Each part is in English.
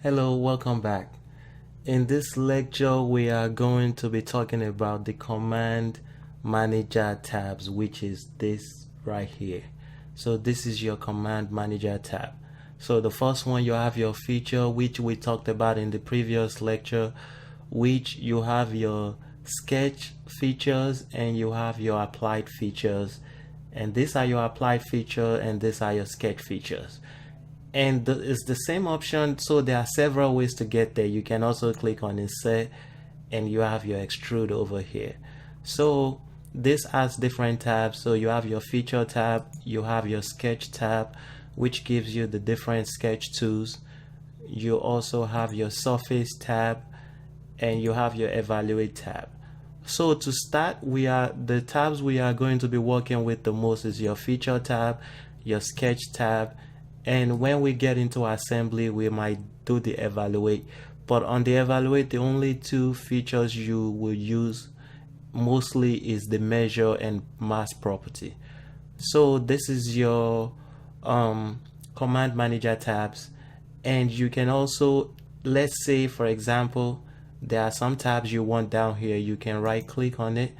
Hello, welcome back. In this lecture, we are going to be talking about the Command Manager tabs, which is this right here. So this is your Command Manager tab. So the first one, you have your feature, which we talked about in the previous lecture, which you have your sketch features and you have your applied features. And these are your applied feature and these are your sketch features. And it's the same option, so there are several ways to get there. You can also click on insert and you have your extrude over here. So this has different tabs. So you have your feature tab, you have your sketch tab, which gives you the different sketch tools. You also have your surface tab and you have your evaluate tab. So to start, the tabs we are going to be working with the most is your feature tab, your sketch tab, and when we get into assembly we might do the evaluate. But on the evaluate, the only two features you will use mostly is the measure and mass property. So this is your command manager tabs. And you can also, let's say for example, there are some tabs you want down here. You can right click on it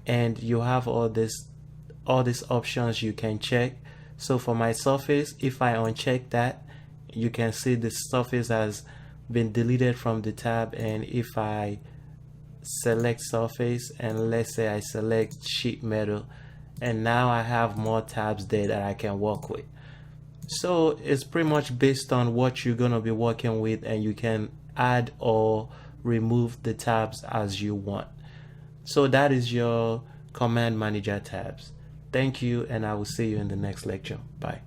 and you have all these options you can check. So for my surface, if I uncheck that, you can see the surface has been deleted from the tab. And if I select surface and let's say I select sheet metal, and now I have more tabs there that I can work with. So it's pretty much based on what you're going to be working with, and you can add or remove the tabs as you want. So that is your command manager tabs. Thank you, and I will see you in the next lecture. Bye.